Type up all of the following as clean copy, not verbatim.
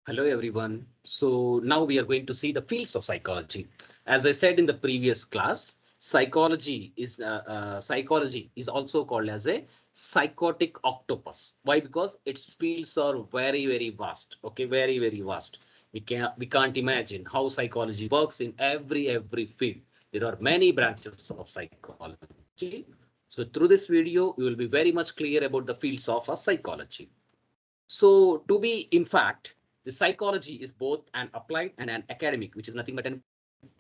Hello, everyone. So now we are going to see the fields of psychology. As I said in the previous class, psychology is also called as a psychotic octopus. Why? Because its fields are very vast. Okay, very vast. We can't imagine how psychology works in every field. There are many branches of psychology. So through this video, you will be very much clear about the fields of psychology. So, to be in fact, the psychology is both an applied and an academic, which is nothing but a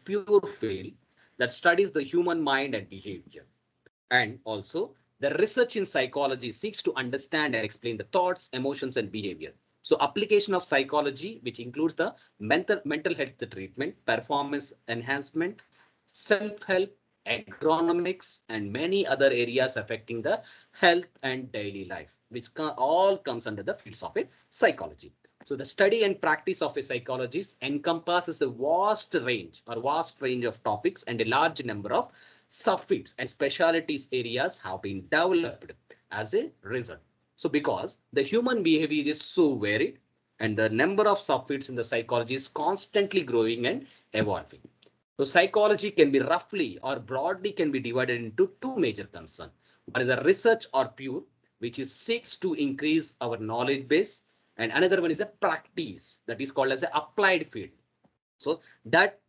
pure field that studies the human mind and behavior. And also, the research in psychology seeks to understand and explain the thoughts, emotions, and behavior. So, application of psychology, which includes the mental health treatment, performance enhancement, self-help, agronomics, and many other areas affecting the health and daily life, which all comes under the fields of a psychology. So the study and practice of a psychologist encompasses a vast range of topics, and a large number of subfields and specialties areas have been developed as a result. So because the human behavior is so varied and the number of subfields in the psychology is constantly growing and evolving. So psychology can be roughly or broadly can be divided into two major concerns. One is a research or pure, which is seeks to increase our knowledge base, and another one is a practice that is called as a applied field. So that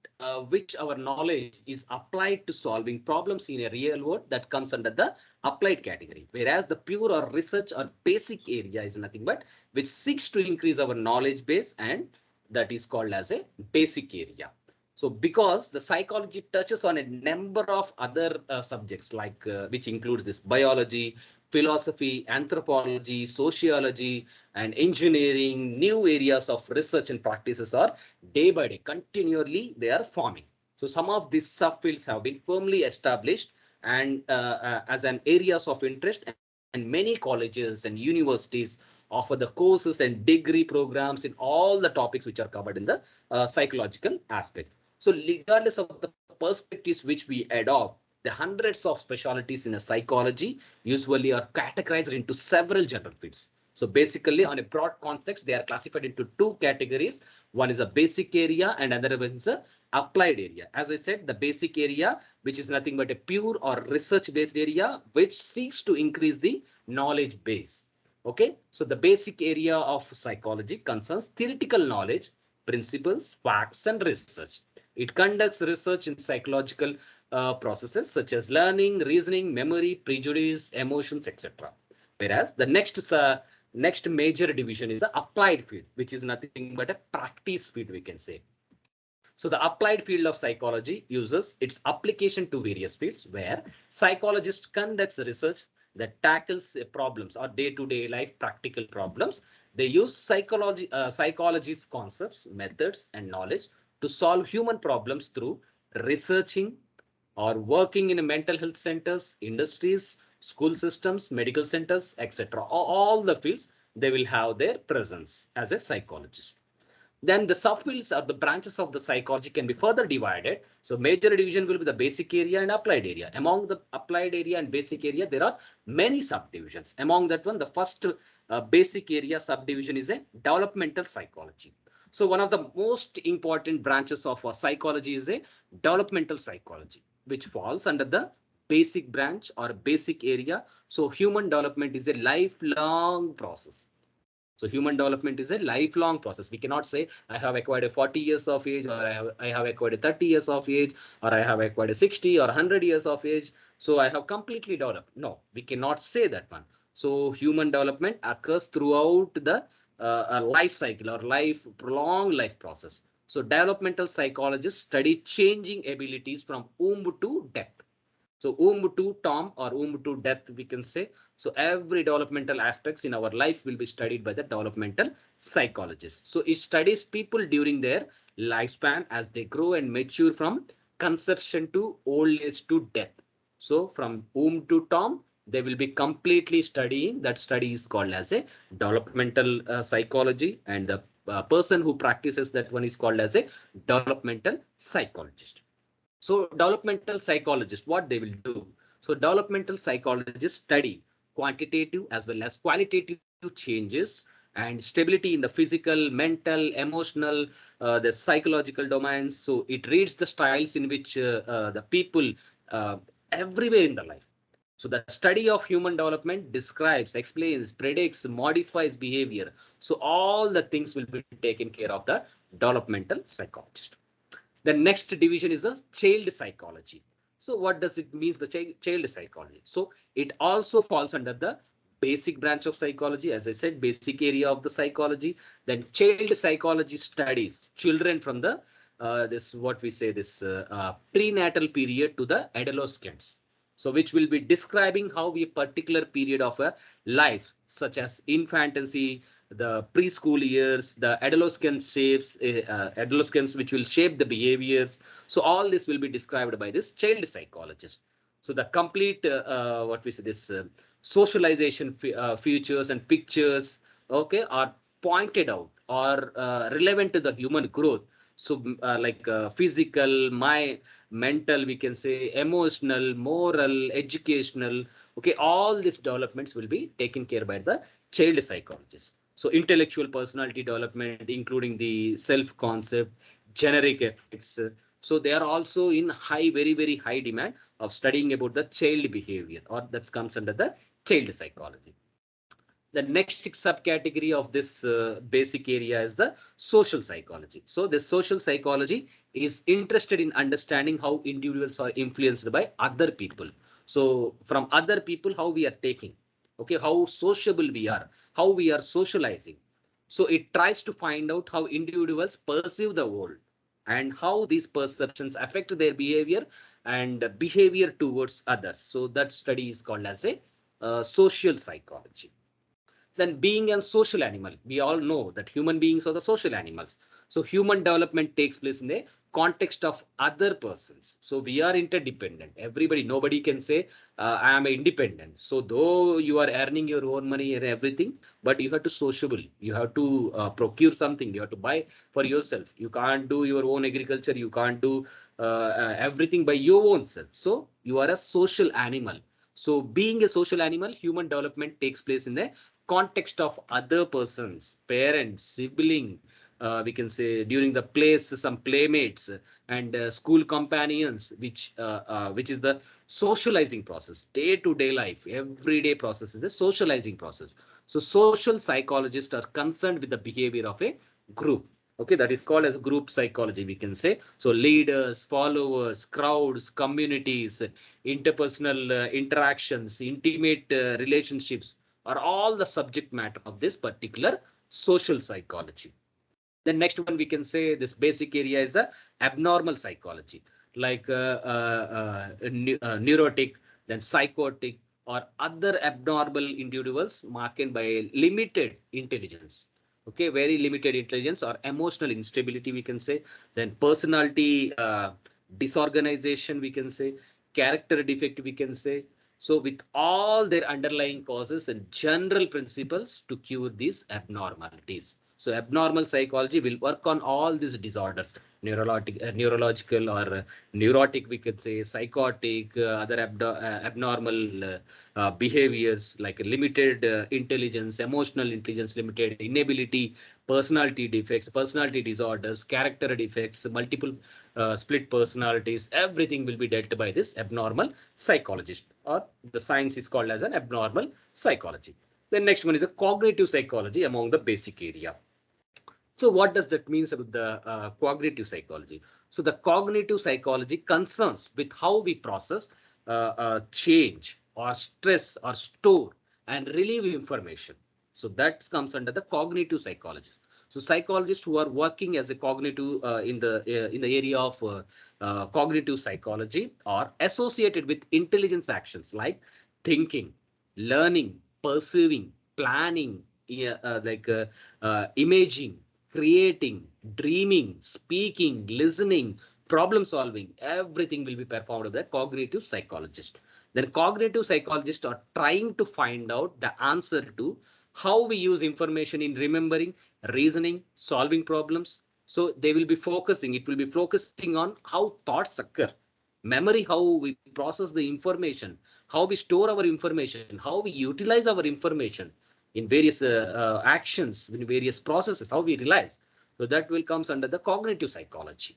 which our knowledge is applied to solving problems in a real world, that comes under the applied category. Whereas the pure or research or basic area is nothing but which seeks to increase our knowledge base, and that is called as a basic area. So because the psychology touches on a number of other subjects like which includes this biology, philosophy, anthropology, sociology, and engineering, new areas of research and practices are day by day, continually they are forming. So some of these subfields have been firmly established and as an areas of interest, and many colleges and universities offer the courses and degree programs in all the topics which are covered in the psychological aspect. So regardless of the perspectives which we adopt, the hundreds of specialties in a psychology usually are categorized into several general fields. So basically, on a broad context, they are classified into two categories. One is a basic area and another one is a applied area. As I said, the basic area, which is nothing but a pure or research based area, which seeks to increase the knowledge base. Okay, so the basic area of psychology concerns theoretical knowledge, principles, facts, and research. It conducts research in psychological processes such as learning, reasoning, memory, prejudice, emotions, etc. Whereas the next major division is the applied field, which is nothing but a practice field, we can say. So the applied field of psychology uses its application to various fields where psychologists conducts research that tackles problems or day-to-day life practical problems. They use psychology's concepts, methods, and knowledge to solve human problems through researching or working in mental health centers, industries, school systems, medical centers, etc. All the fields, they will have their presence as a psychologist. Then the subfields or the branches of the psychology can be further divided. So major division will be the basic area and applied area. Among the applied area and basic area, there are many subdivisions. Among that one, the first basic area subdivision is a developmental psychology. So one of the most important branches of psychology is a developmental psychology, which falls under the basic branch or basic area. So human development is a lifelong process. So human development is a lifelong process. We cannot say I have acquired a 40 years of age, or I have acquired a 30 years of age, or I have acquired a 60 or 100 years of age. So I have completely developed. No, we cannot say that one. So human development occurs throughout the life cycle or prolonged life process. So developmental psychologists study changing abilities from womb to death. So womb to tomb or womb to death, we can say. So every developmental aspects in our life will be studied by the developmental psychologist. So it studies people during their lifespan as they grow and mature from conception to old age to death. So from womb to tomb, they will be completely studying. That study is called as a developmental psychology, and the person who practices that one is called as a developmental psychologist. So developmental psychologists, what they will do? So developmental psychologists study quantitative as well as qualitative changes and stability in the physical, mental, emotional, the psychological domains. So it reads the styles in which the people uh, everywhere in the life. So the study of human development describes, explains, predicts, modifies behavior. So all the things will be taken care of the developmental psychologist. The next division is the child psychology. So what does it mean, the child psychology? So it also falls under the basic branch of psychology. As I said, basic area of the psychology. Then child psychology studies children from the this what we say this prenatal period to the adolescence. So which will be describing how a particular period of a life, such as infancy, the preschool years, the adolescence shapes, adolescence which will shape the behaviors. So all this will be described by this child psychologist. So the complete what we say this socialization features and pictures, okay, are pointed out or relevant to the human growth. So like physical, my mental, we can say emotional, moral, educational, okay, all these developments will be taken care by the child psychologist. So intellectual personality development, including the self-concept, generic effects. So they are also in high, very, very high demand of studying about the child behavior, or that comes under the child psychology. The next subcategory of this basic area is the social psychology. So the social psychology is interested in understanding how individuals are influenced by other people. So from other people, how we are taking, okay, how sociable we are, how we are socializing. So it tries to find out how individuals perceive the world and how these perceptions affect their behavior and behavior towards others. So that study is called as a social psychology. Then being a social animal, we all know that human beings are the social animals. So human development takes place in the context of other persons. So we are interdependent. Everybody, nobody can say I am independent. So though you are earning your own money and everything, but you have to sociable, you have to procure something, you have to buy for yourself. You can't do your own agriculture, you can't do everything by your own self. So you are a social animal. So being a social animal, human development takes place in the context of other persons, parents, sibling, we can say during the plays, some playmates and school companions, which is the socializing process, day-to-day life, everyday process is the socializing process. So social psychologists are concerned with the behavior of a group. Okay, that is called as group psychology, we can say. So leaders, followers, crowds, communities, interpersonal interactions, intimate relationships are all the subject matter of this particular social psychology. The next one we can say this basic area is the abnormal psychology, like neurotic, then psychotic, or other abnormal individuals marked by limited intelligence. Okay, very limited intelligence or emotional instability, we can say. Then personality disorganization, we can say. Character defect, we can say. So with all their underlying causes and general principles to cure these abnormalities. So abnormal psychology will work on all these disorders, neurological or neurotic, we could say, psychotic, other abnormal behaviors like limited intelligence, emotional intelligence, limited inability, personality defects, personality disorders, character defects, multiple split personalities, everything will be dealt by this abnormal psychologist, or the science is called as an abnormal psychology. The next one is a cognitive psychology among the basic area. So what does that mean about the cognitive psychology? So the cognitive psychology concerns with how we process, change or stress or store and relieve information. So that comes under the cognitive psychologist. So psychologists who are working as a cognitive in the area of cognitive psychology are associated with intelligence actions like thinking, learning, perceiving, planning, yeah, imaging, creating, dreaming, speaking, listening, problem solving, everything will be performed by the cognitive psychologist. Then cognitive psychologists are trying to find out the answer to how we use information in remembering, reasoning, solving problems. So they will be focusing, it will be focusing on how thoughts occur, memory, how we process the information, how we store our information, how we utilize our information. in various actions, in various processes, how we realize. So that will comes under the cognitive psychology.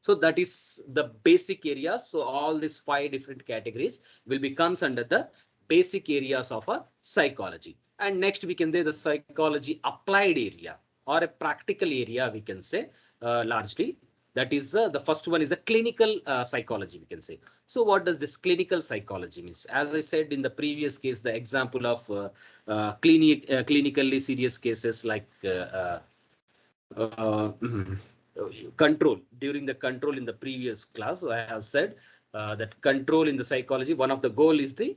So that is the basic areas. So all these 5 different categories will becomes under the basic areas of a psychology. And next we can say the psychology applied area or a practical area, we can say largely. That is the first one is a clinical psychology, we can say. So what does this clinical psychology means? As I said in the previous case, the example of clinically serious cases like control. During the control in the previous class, I have said that control in the psychology, one of the goal is the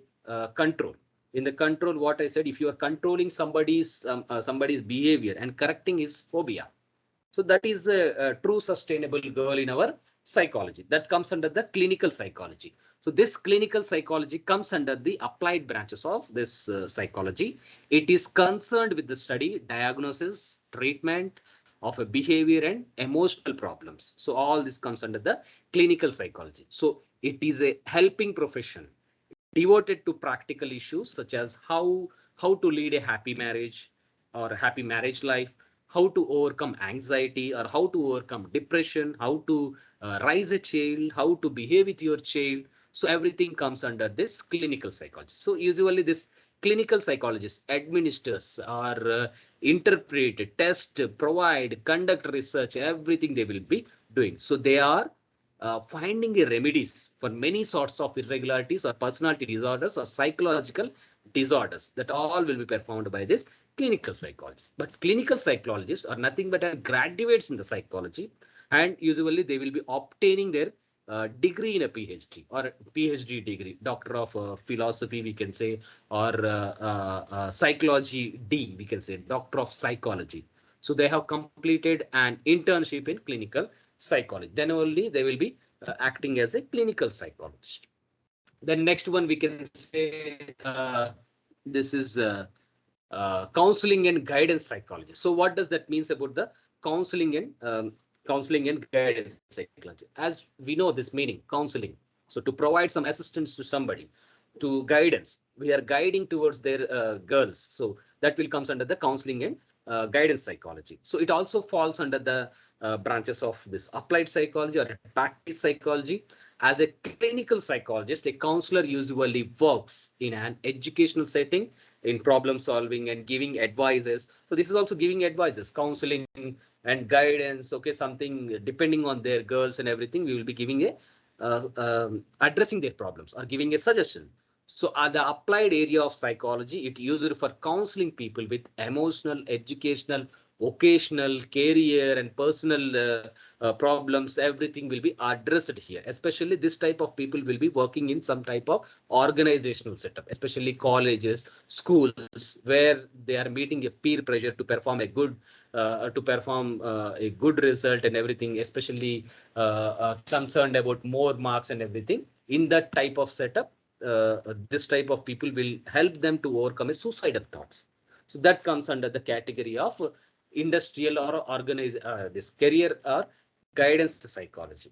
control. In the control, what I said, if you are controlling somebody's behavior and correcting his phobia, so that is a true sustainable goal in our psychology. That comes under the clinical psychology. So this clinical psychology comes under the applied branches of this psychology. It is concerned with the study, diagnosis, treatment of a behavior and emotional problems. So all this comes under the clinical psychology. So it is a helping profession devoted to practical issues such as how to lead a happy marriage or a happy marriage life, how to overcome anxiety or how to overcome depression, how to raise a child, how to behave with your child. So everything comes under this clinical psychology. So usually this clinical psychologist administers or interpret, test, provide, conduct research, everything they will be doing. So they are finding a remedies for many sorts of irregularities or personality disorders or psychological disorders, that all will be performed by this clinical psychologist. But clinical psychologists are nothing but graduates in the psychology, and usually they will be obtaining their degree in a PhD or a PhD degree, Doctor of Philosophy, we can say, or Psychology D, we can say, Doctor of Psychology. So they have completed an internship in clinical psychology. Then only they will be acting as a clinical psychologist. The next one we can say this is counseling and guidance psychology. So what does that means about the counseling and guidance psychology? As we know this meaning, counseling. So to provide some assistance to somebody, to guidance, we are guiding towards their girls. So that will comes under the counseling and guidance psychology. So it also falls under the branches of this applied psychology or practice psychology. As a clinical psychologist, a counselor usually works in an educational setting in problem solving and giving advices. So this is also giving advices, counseling and guidance. Okay, something depending on their girls and everything, we will be giving a addressing their problems or giving a suggestion. So the applied area of psychology, it used for counseling people with emotional, educational, vocational, career and personal problems. Everything will be addressed here. Especially this type of people will be working in some type of organizational setup, especially colleges, schools, where they are meeting a peer pressure to perform a good a good result and everything, especially concerned about more marks and everything. In that type of setup, this type of people will help them to overcome a suicidal thoughts. So that comes under the category of industrial or organize this career or guidance psychology.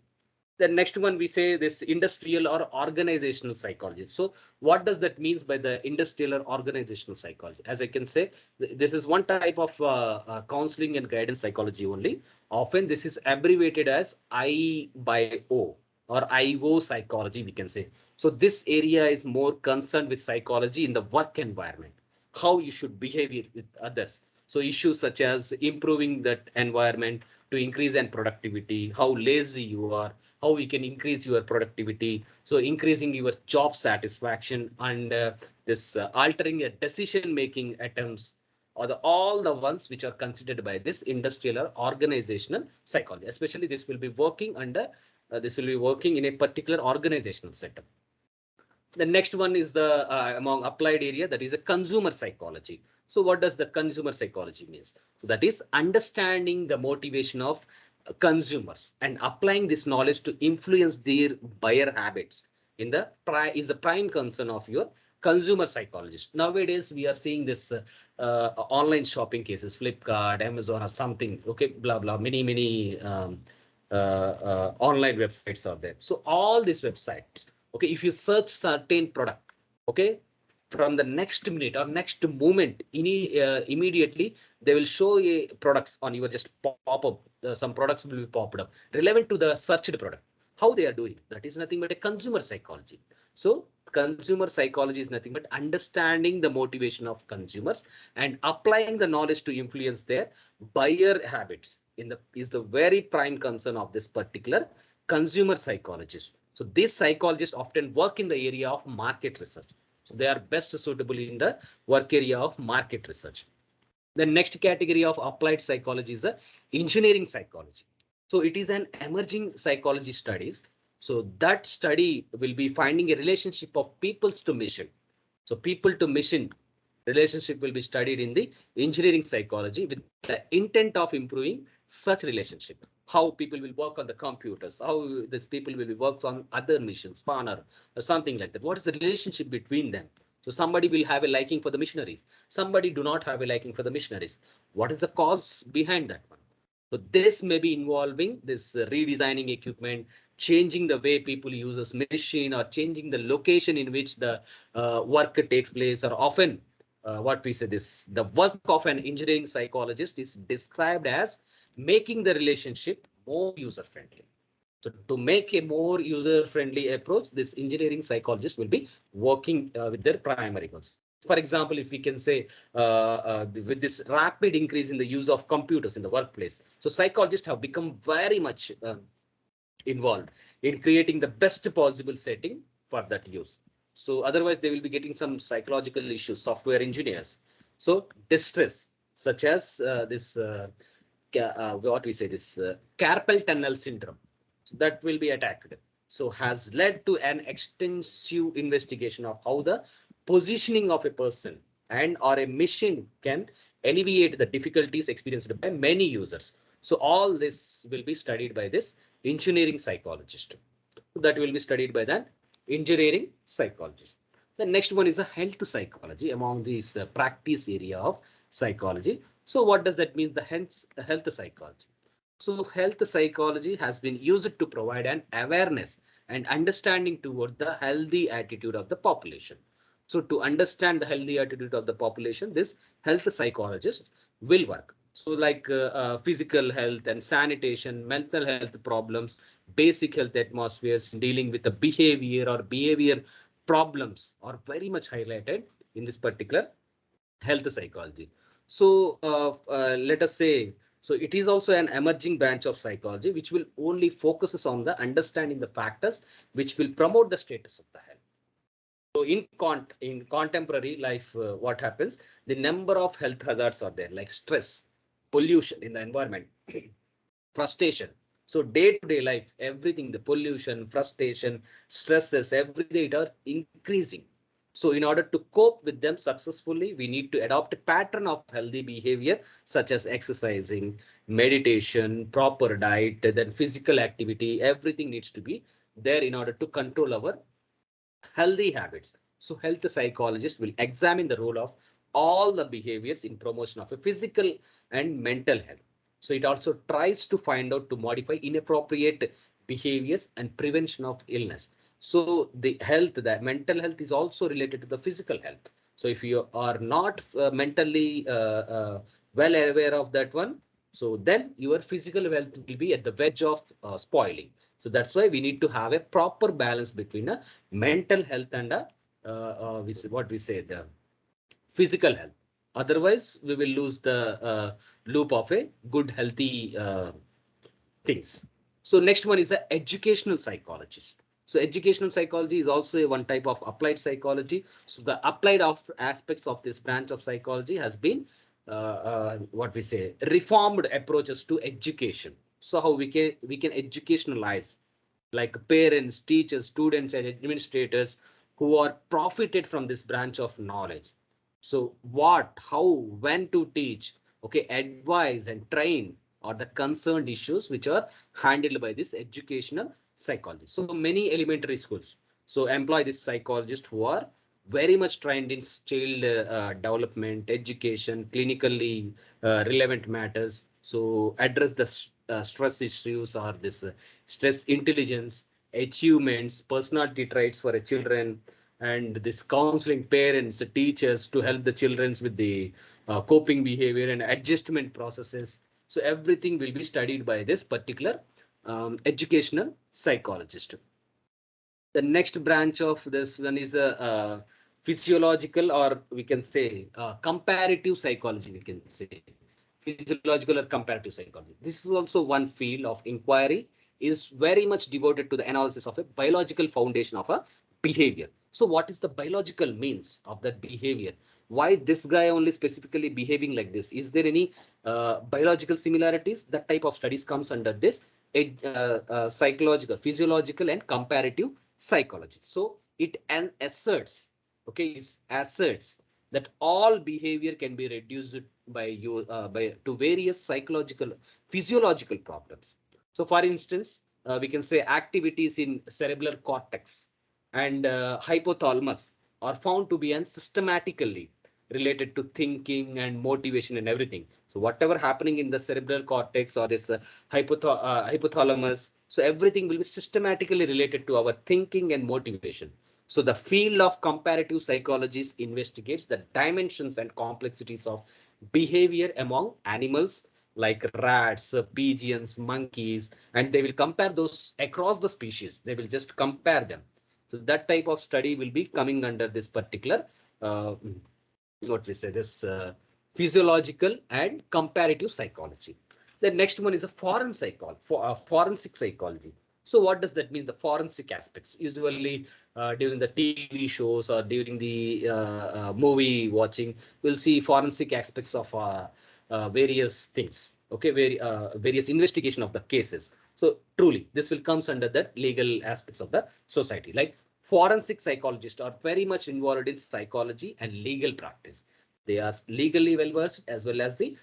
The next one we say this industrial or organizational psychology. So what does that means by the industrial or organizational psychology? As I can say, this is one type of counseling and guidance psychology only. Often this is abbreviated as I by O or IO psychology, we can say. So this area is more concerned with psychology in the work environment, how you should behave with others. So issues such as improving that environment to increase in productivity, how lazy you are, how we can increase your productivity. So increasing your job satisfaction and this altering a decision making attempts or all the ones which are considered by this industrial or organizational psychology. Especially this will be working under this will be working in a particular organizational setup. The next one is the among applied area, that is a consumer psychology. So what does the consumer psychology means? So that is understanding the motivation of consumers and applying this knowledge to influence their buyer habits in the is the prime concern of your consumer psychologist. Nowadays we are seeing this online shopping cases, Flipkart, Amazon or something, okay, blah blah, many online websites are there. So all these websites, okay, if you search certain product, okay, from the next minute or next moment, immediately they will show a products on your just pop up. Some products will be popped up relevant to the searched product. How they are doing, that is nothing but a consumer psychology. So consumer psychology is nothing but understanding the motivation of consumers and applying the knowledge to influence their buyer habits in the is the very prime concern of this particular consumer psychologist. So these psychologists often work in the area of market research. So they are best suitable in the work area of market research. The next category of applied psychology is the engineering psychology. So it is an emerging psychology studies. So that study will be finding a relationship of peoples to mission. So people to mission relationship will be studied in the engineering psychology with the intent of improving such relationship. How people will work on the computers, how these people will work on other missions, spanner or something like that. What is the relationship between them? So somebody will have a liking for the missionaries. Somebody do not have a liking for the missionaries. What is the cause behind that one? So this may be involving this redesigning equipment, changing the way people use this machine, or changing the location in which the work takes place, or often what we say this, the work of an engineering psychologist is described as making the relationship more user friendly. So to make a more user friendly approach, this engineering psychologist will be working with their primary goals. For example, if we can say with this rapid increase in the use of computers in the workplace, so psychologists have become very much involved in creating the best possible setting for that use. So otherwise they will be getting some psychological issues, software engineers. So distress such as this what we say this carpal tunnel syndrome, so that will be attacked. So has led to an extensive investigation of how the positioning of a person and or a machine can alleviate the difficulties experienced by many users. So all this will be studied by this engineering psychologist. That will be studied by that engineering psychologist. The next one is the health psychology among these practice area of psychology. So what does that mean? The health psychology. So health psychology has been used to provide an awareness and understanding toward the healthy attitude of the population. So to understand the healthy attitude of the population, this health psychologist will work. So like physical health and sanitation, mental health problems, basic health atmospheres, dealing with the behavior or behavior problems are very much highlighted in this particular health psychology. So let us say, so it is also an emerging branch of psychology which will only focuses on the understanding the factors which will promote the status of the health. So in contemporary life, what happens? The number of health hazards are there, like stress, pollution in the environment, frustration. So day-to-day life, everything, the pollution, frustration, stresses, every day it are increasing. So in order to cope with them successfully, we need to adopt a pattern of healthy behavior, such as exercising, meditation, proper diet, then physical activity. Everything needs to be there in order to control our healthy habits. So health psychologist will examine the role of all the behaviors in promotion of a physical and mental health. So it also tries to find out to modify inappropriate behaviors and prevention of illness. So the health, that mental health is also related to the physical health. So if you are not mentally well aware of that one, so then your physical health will be at the verge of spoiling. So that's why we need to have a proper balance between a mental health and a what we say the physical health. Otherwise, we will lose the loop of a good healthy things. So next one is the educational psychologist. So educational psychology is also a one type of applied psychology. So the applied of aspects of this branch of psychology has been what we say reformed approaches to education. So how we can educationalize like parents, teachers, students, and administrators who are profited from this branch of knowledge. So what, how, when to teach, okay, advise and train are the concerned issues which are handled by this educational psychology. So many elementary schools so employ this psychologist who are very much trained in child development, education, clinically relevant matters. So address the stress issues or this stress intelligence, achievements, personality traits for a children, and this counseling parents, teachers to help the children with the coping behavior and adjustment processes. So everything will be studied by this particular educational psychologist. The next branch of this one is a physiological, or we can say comparative psychology, we can say physiological or comparative psychology. This is also one field of inquiry, is very much devoted to the analysis of a biological foundation of a behavior. So what is the biological means of that behavior? Why this guy only specifically behaving like this? Is there any biological similarities? That type of studies comes under this psychological, physiological and comparative psychology. So it asserts, okay, it asserts that all behavior can be reduced by you by to various psychological, physiological problems. So for instance, we can say activities in cerebral cortex and hypothalamus are found to be systematically related to thinking and motivation and everything. So whatever happening in the cerebral cortex or this hypothalamus, so everything will be systematically related to our thinking and motivation. So the field of comparative psychology investigates the dimensions and complexities of behavior among animals like rats, pigeons, monkeys, and they will compare those across the species. They will just compare them. So that type of study will be coming under this particular uh, what we say this physiological and comparative psychology. The next one is a foreign forensic psychology. So what does that mean? The forensic aspects. Usually during the TV shows or during the movie watching, we'll see forensic aspects of various things. Okay, various investigation of the cases. So truly, this will comes under the legal aspects of the society. Like forensic psychologists are very much involved in psychology and legal practice. They are legally well versed as well as the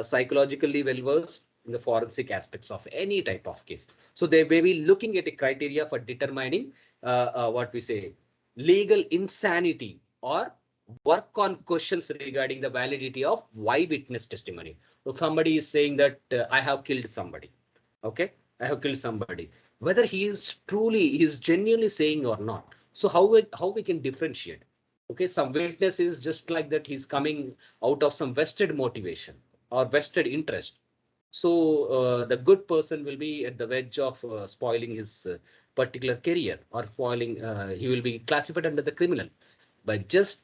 psychologically well versed in the forensic aspects of any type of case. So they may be looking at a criteria for determining what we say legal insanity, or work on questions regarding the validity of witness testimony. So somebody is saying that I have killed somebody. Okay, I have killed somebody. Whether he is truly, he is genuinely saying or not. So how we can differentiate? Okay, some witness is just like that. He's coming out of some vested motivation or vested interest. So the good person will be at the edge of spoiling his particular career, or spoiling. He will be classified under the criminal by just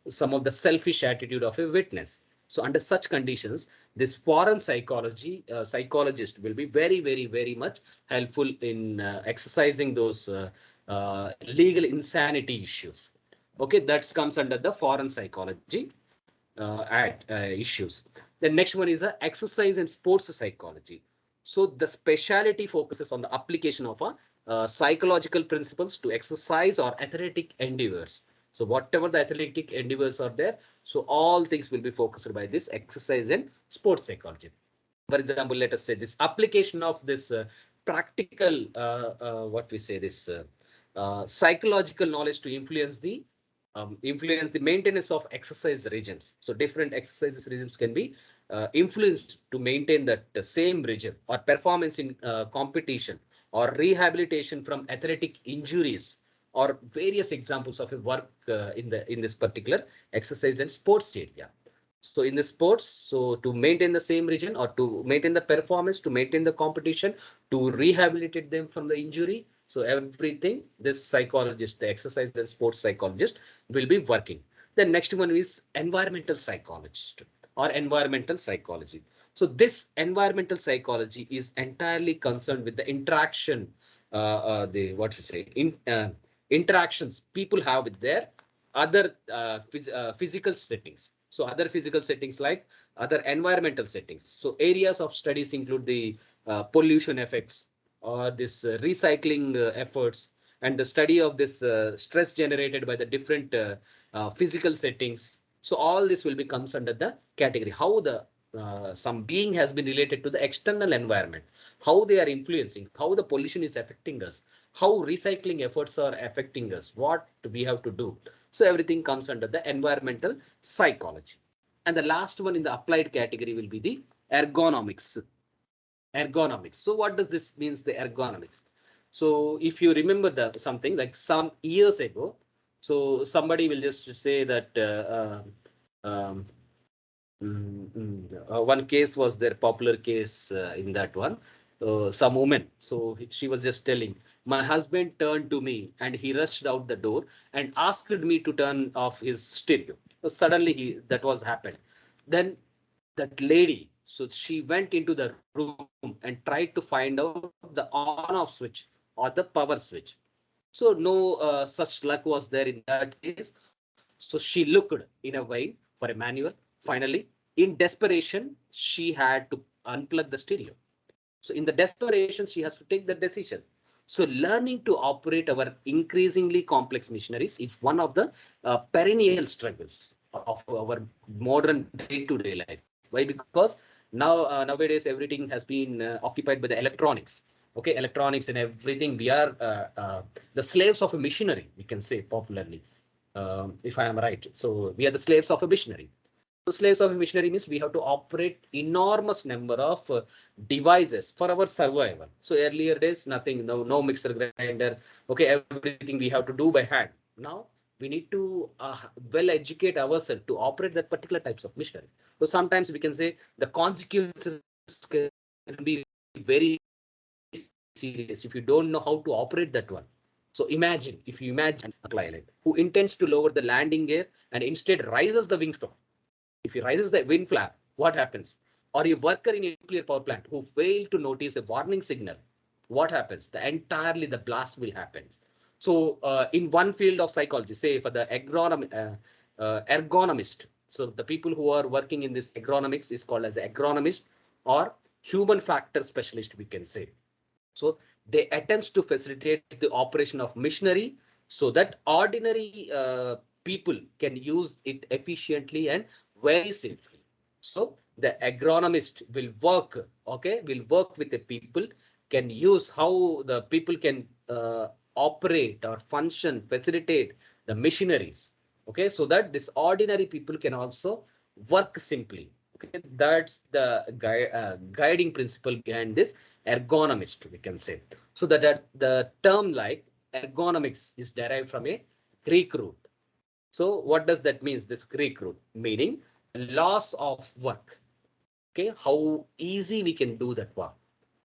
some of the selfish attitude of a witness. So under such conditions, this foreign psychologist will be very, very, very much helpful in exercising those legal insanity issues. Okay, that comes under the foreign psychology issues. The next one is exercise and sports psychology. So the speciality focuses on the application of psychological principles to exercise or athletic endeavors. So whatever the athletic endeavors are there, so all things will be focused by this exercise and sports psychology. For example, let us say this application of this practical, what we say this psychological knowledge to influence the maintenance of exercise regimes. So different exercise regimes can be influenced to maintain that same regime or performance in competition or rehabilitation from athletic injuries, or various examples of a work in this particular exercise and sports area. So in the sports, so to maintain the same region or to maintain the performance, to maintain the competition, to rehabilitate them from the injury. So everything this psychologist, the exercise and sports psychologist will be working. The next one is environmental psychologist or environmental psychology. So this environmental psychology is entirely concerned with the interaction, the what we say, interactions people have with their other physical settings. So other physical settings like other environmental settings. So areas of studies include the pollution effects or this recycling efforts, and the study of this stress generated by the different physical settings. So all this will be comes under the category how the some being has been related to the external environment, how they are influencing, how the pollution is affecting us, how recycling efforts are affecting us, what we have to do. So everything comes under the environmental psychology. And the last one in the applied category will be the ergonomics. Ergonomics. So what does this means, the ergonomics? So if you remember the something like some years ago, So somebody will just say that um, one case was their popular case in that one. Some woman. So she was just telling, my husband turned to me and he rushed out the door and asked me to turn off his stereo. So suddenly that was happened. Then that lady, so she went into the room and tried to find out the on-off switch or the power switch. So no such luck was there in that case. So she looked in a way for a manual. Finally, in desperation, she had to unplug the stereo. So in the desperation, she has to take the decision. So learning to operate our increasingly complex machineries is one of the perennial struggles of our modern day-to-day life. Why? Because nowadays everything has been occupied by the electronics. Okay, electronics and everything. We are the slaves of a machinery, we can say popularly, if I am right. So we are the slaves of a machinery. So slaves of a machinery means we have to operate enormous number of devices for our survival. So earlier days, nothing, no mixer grinder. Okay, everything we have to do by hand. Now we need to well educate ourselves to operate that particular types of machinery. So sometimes we can say the consequences can be very serious if you don't know how to operate that one. So imagine, if you imagine pilot who intends to lower the landing gear and instead rises the wing stop. If he rises the wind flap, what happens? Or a worker in a nuclear power plant who failed to notice a warning signal, what happens? The entirely the blast will happen. So in one field of psychology, say for the ergonomist, so the people who are working in this agronomics is called as agronomist or human factor specialist, we can say. So they attempts to facilitate the operation of machinery so that ordinary people can use it efficiently and very safely. So the agronomist will work, okay, will work with the people, can use how the people can operate or function, facilitate the machineries. Okay, so that this ordinary people can also work simply. Okay, that's the guiding principle behind this ergonomist, we can say. So that the term like ergonomics is derived from a Greek root. So what does that mean? This Greek root meaning loss of work. Okay, how easy we can do that work.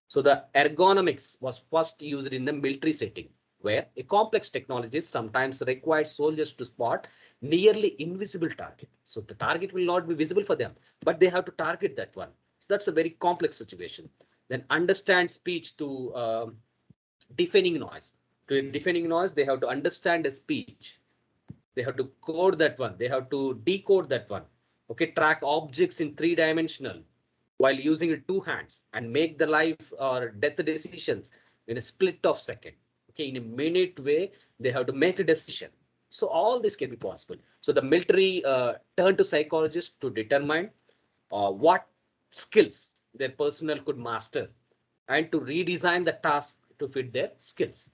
So the ergonomics was first used in the military setting, where a complex technology sometimes requires soldiers to spot nearly invisible target. So the target will not be visible for them, but they have to target that one. That's a very complex situation. Then understand speech to deafening noise. To a deafening noise, they have to understand a speech. They have to code that one. They have to decode that one. Okay, track objects in three-dimensional while using two hands and make the life or death decisions in a split of second. Okay, in a minute way, they have to make a decision. So all this can be possible. So the military turn to psychologists to determine what skills their personnel could master and to redesign the task to fit their skills.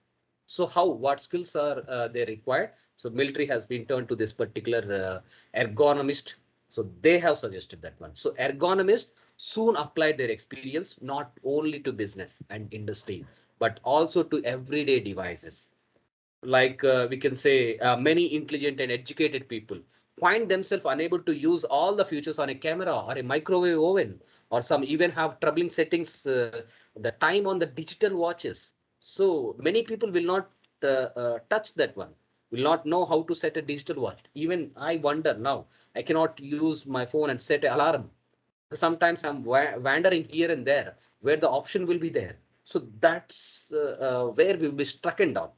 So how, what skills are they required? So military has been turned to this particular ergonomist. So they have suggested that one. So ergonomists soon applied their experience not only to business and industry, but also to everyday devices. Like we can say many intelligent and educated people find themselves unable to use all the features on a camera or a microwave oven, or some even have troubling settings the time on the digital watches. So many people will not touch that one, will not know how to set a digital watch. Even I wonder now, I cannot use my phone and set an alarm. Sometimes I'm wandering here and there where the option will be there. So that's where we will be stricken down.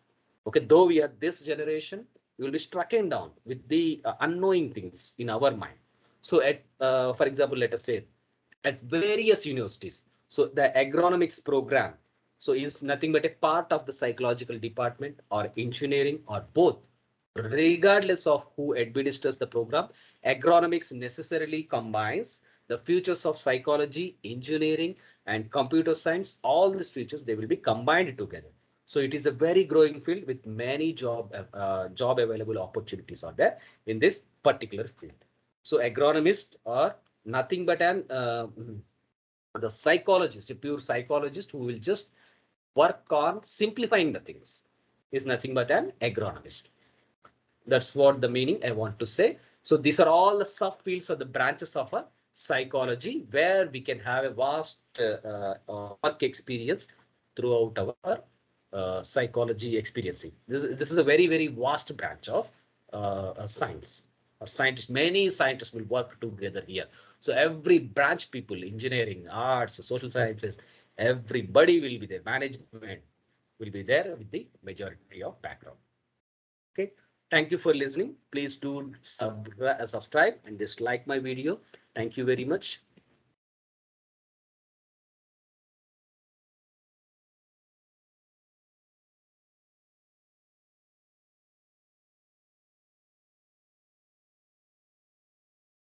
Okay, though we are this generation, we will be stricken down with the unknowing things in our mind. So at, for example, let us say at various universities, so the agronomics program, so is nothing but a part of the psychological department or engineering or both. Regardless of who administers the program, agronomics necessarily combines the futures of psychology, engineering, and computer science. All these features, they will be combined together. So it is a very growing field with many job available opportunities are there in this particular field. So agronomists are nothing but an the psychologist, a pure psychologist who will just work on simplifying the things, is nothing but an agronomist. That's what the meaning I want to say. So these are all the subfields or the branches of a psychology where we can have a vast work experience throughout our psychology experiencing. This is a very, very vast branch of science or scientists. Many scientists will work together here. So every branch people, engineering, arts, social sciences, everybody will be there. Management will be there with the majority of background. Okay. Thank you for listening. Please do subscribe and just like my video. Thank you very much.